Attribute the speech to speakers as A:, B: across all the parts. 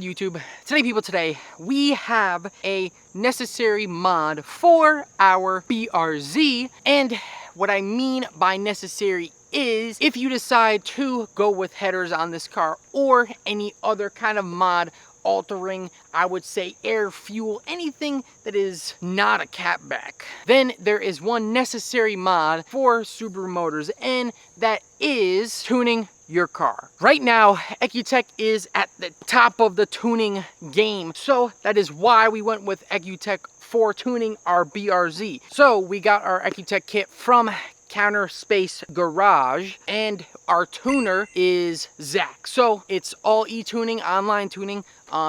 A: good, YouTube? Today we have a necessary mod for our BRZ, and what I mean by necessary is if you decide to go with headers on this car or any other kind of mod altering, I would say, air, fuel, anything that is not a catback, then there is one necessary mod for Subaru motors, and that is tuning your car. Right now, EcuTek is at the top of the tuning game, so that is why we went with EcuTek for tuning our BRZ. So we got our EcuTek kit from Counter Space Garage, and our tuner is Zach. So it's all e-tuning, online tuning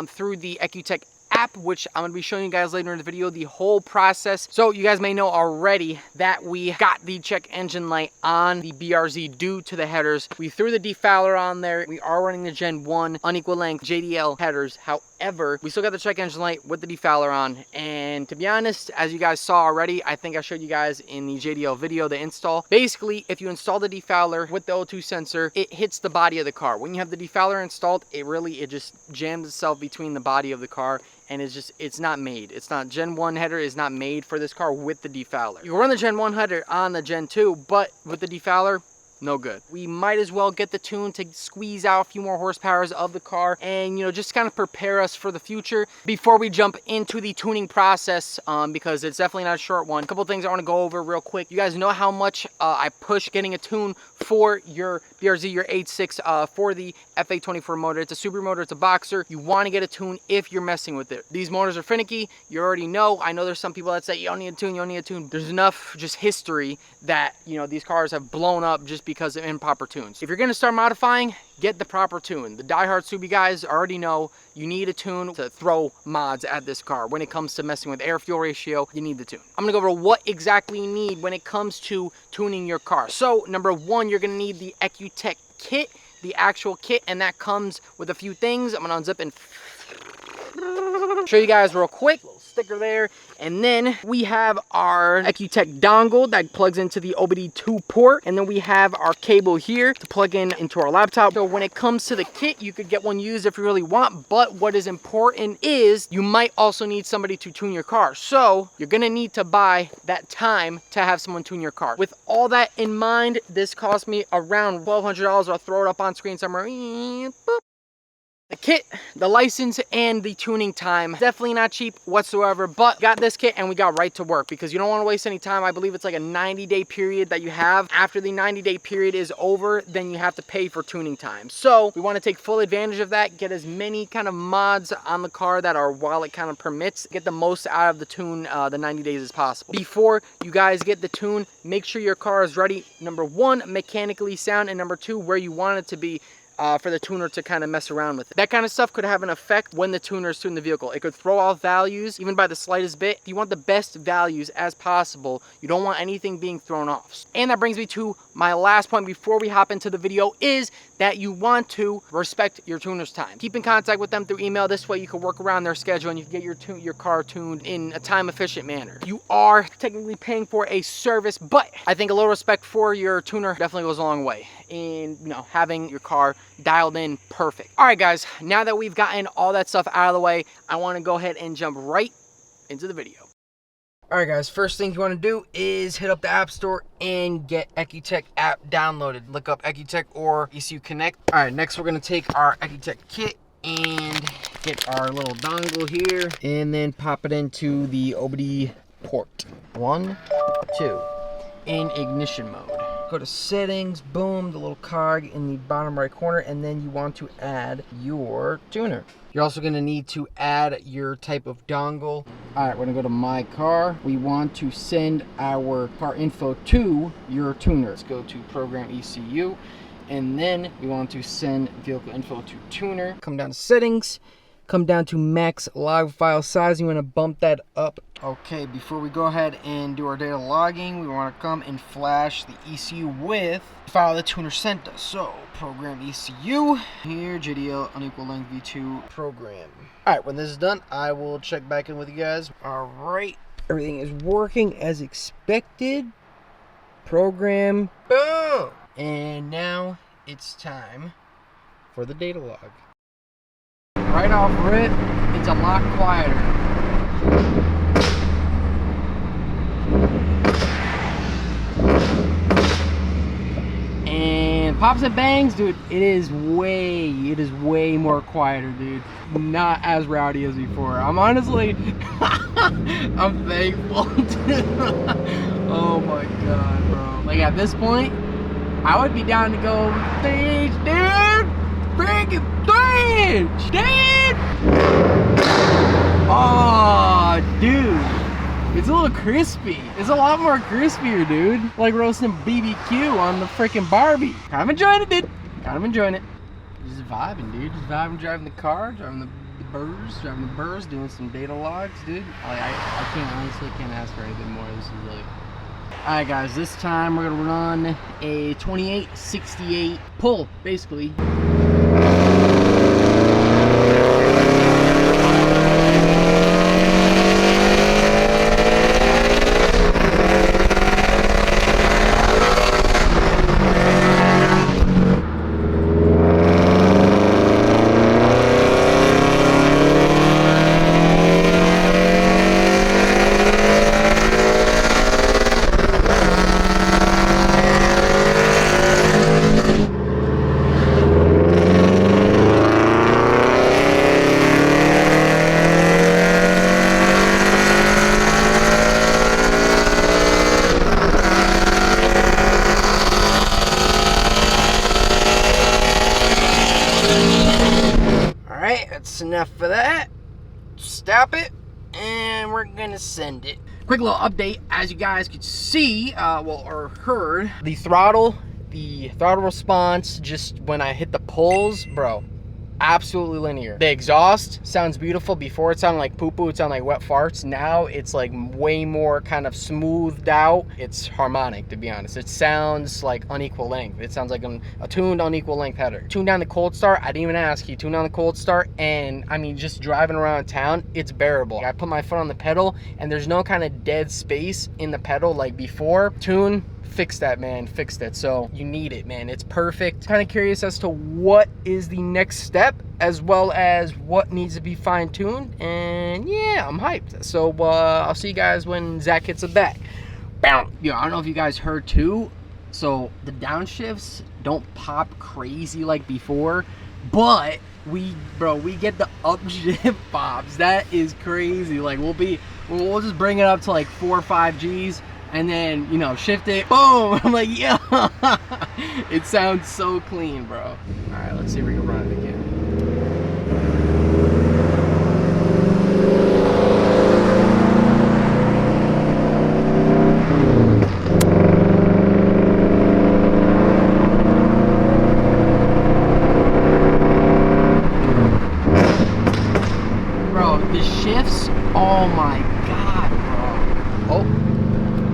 A: through the EcuTek app, which I'm going to be showing you guys later in the video, the whole process. So you guys may know already that we got the check engine light on the BRZ due to the headers. We threw the defouler on there. We are running the Gen 1 unequal length JDL headers. However, we still got the check engine light with the defouler on, and to be honest, as you guys saw already, I think I showed you guys in the JDL video, the install. Basically, if you install the defouler with the O2 sensor, it hits the body of the car. When you have the defouler installed, it just jams itself between the body of the car, and it's not made. It's not, Gen 1 header is not made for this car with the defouler. You can run the Gen 1 header on the Gen 2, but with the defouler, no good. We might as well get the tune to squeeze out a few more horsepowers of the car and, you know, just kind of prepare us for the future before we jump into the tuning process, because it's definitely not a short one. A couple things I want to go over real quick. You guys know how much I push getting a tune for your BRZ, your 8.6 for the FA24 motor. It's a Subaru motor, it's a boxer. You want to get a tune if you're messing with it. These motors are finicky. You already know. I know there's some people that say you don't need a tune, you don't need a tune. There's enough just history that, you know, these cars have blown up just because of improper tunes. If you're going to start modifying, get the proper tune. The diehard Subi guys already know you need a tune to throw mods at this car. When it comes to messing with air fuel ratio, you need the tune. I'm gonna go over what exactly you need when it comes to tuning your car. So number one, you're gonna need the EcuTek kit, the actual kit, and that comes with a few things. I'm gonna unzip and show you guys real quick. Little sticker there. And then we have our EcuTek dongle that plugs into the OBD2 port, and then we have our cable here to plug into our laptop. So when it comes to the kit, you could get one used if you really want, but what is important is you might also need somebody to tune your car. So you're gonna need to buy that time to have someone tune your car. With all that in mind, this cost me around $1,200. I'll throw it up on screen somewhere. Boop. The kit, the license, and the tuning time, definitely not cheap whatsoever, but got this kit and we got right to work because you don't want to waste any time. I believe it's like a 90-day period that you have. After the 90-day period is over, then you have to pay for tuning time. So we want to take full advantage of that, get as many kind of mods on the car that our wallet kind of permits, get the most out of the tune, the 90 days as possible. Before you guys get the tune, make sure your car is ready, number one, mechanically sound, and number two, where you want it to be, for the tuner to kind of mess around with it. That kind of stuff could have an effect when the tuner is tuning the vehicle. It could throw off values even by the slightest bit. If you want the best values as possible, you don't want anything being thrown off. And that brings me to my last point before we hop into the video, is that you want to respect your tuner's time. Keep in contact with them through email. This way you can work around their schedule and you can get your car tuned in a time efficient manner. You are technically paying for a service, but I think a little respect for your tuner definitely goes a long way in, you know, having your car dialed in perfect. All right, guys, now that we've gotten all that stuff out of the way, I want to go ahead and jump right into the video. All right, guys, first thing you want to do is hit up the App Store and get EcuTek app downloaded. Look up EcuTek or ECU Connect. All right, next we're going to take our EcuTek kit and get our little dongle here and then pop it into the OBD port. 1, 2, in ignition mode. Go to settings, boom, the little cog in the bottom right corner, and then you want to add your tuner. You're also going to need to add your type of dongle. All right, we're going to go to my car. We want to send our car info to your tuner. Let's go to program ECU, and then we want to send vehicle info to tuner. Come down to settings, come down to max log file size. You want to bump that up. Okay, before we go ahead and do our data logging, we want to come and flash the ECU with the file the tuner sent us. So program ECU here, JDL unequal length v2 program. All right, when this is done, I will check back in with you guys. All right, everything is working as expected. Program, boom, and now it's time for the data log. right off rip, it's a lot quieter. And pops and bangs, dude, it is way more quieter, dude. Not as rowdy as before. I'm honestly, I'm thankful. Oh my God, bro. Like at this point, I would be down to go stage, dude. Freaking stage, dude. Oh, dude. It's a little crispy. It's a lot more crispier, dude. Like roasting BBQ on the freaking Barbie. Kind of enjoying it, dude. Kind of enjoying it. Just vibing, dude. Just vibing, driving the car, driving the burrs, doing some data logs, dude. I honestly can't ask for anything more. This is really... Alright guys, this time we're gonna run a 2868 pull, basically. That's enough for that. Stop it, and we're gonna send it. Quick little update, as you guys could see, or heard, the throttle response just when I hit the pulls, bro, absolutely linear. The exhaust sounds beautiful. Before it sounded like poo-poo, it sounded like wet farts. Now it's like way more kind of smoothed out. It's harmonic, to be honest. It sounds like unequal length. It sounds like a tuned unequal length header. Tune down the cold start. I didn't even ask you. Tune down the cold start, and I mean, just driving around town, it's bearable. I put my foot on the pedal, and there's no kind of dead space in the pedal like before. Tune, fix that, man, fix that. So you need it, man. It's perfect. Kind of curious as to what is the next step, as well as what needs to be fine-tuned, and yeah, I'm hyped. So I'll see you guys when Zach hits it back. Bow. Yo, I don't know if you guys heard too, so the downshifts don't pop crazy like before, but we get the upshift pops. That is crazy. Like we'll just bring it up to like 4 or 5 G's, and then, you know, shift it, boom. I'm like, yeah. It sounds so clean, bro. All right, let's see if we can run it again. Bro, the shifts, oh my God, bro. Oh.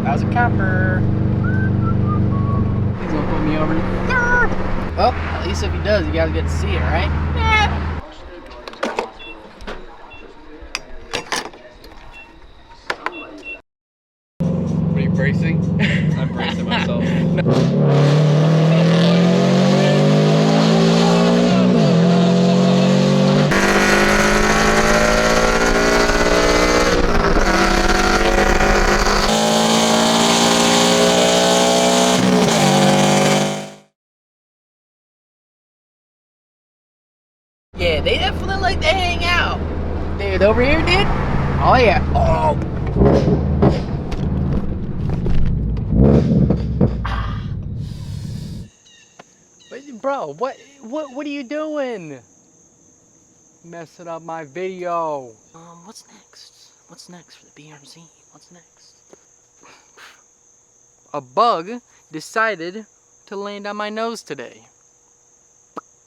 A: That was a copper. He's gonna put me over there. Well, at least if he does, you guys get to see it, right? Yeah. What are you bracing?
B: I'm bracing myself.
A: Yeah, they definitely like to hang out. Dude, over here, dude? Oh, yeah. Oh. But, bro, what are you doing? Messing up my video. What's next? What's next for the BRZ? What's next? A bug decided to land on my nose today.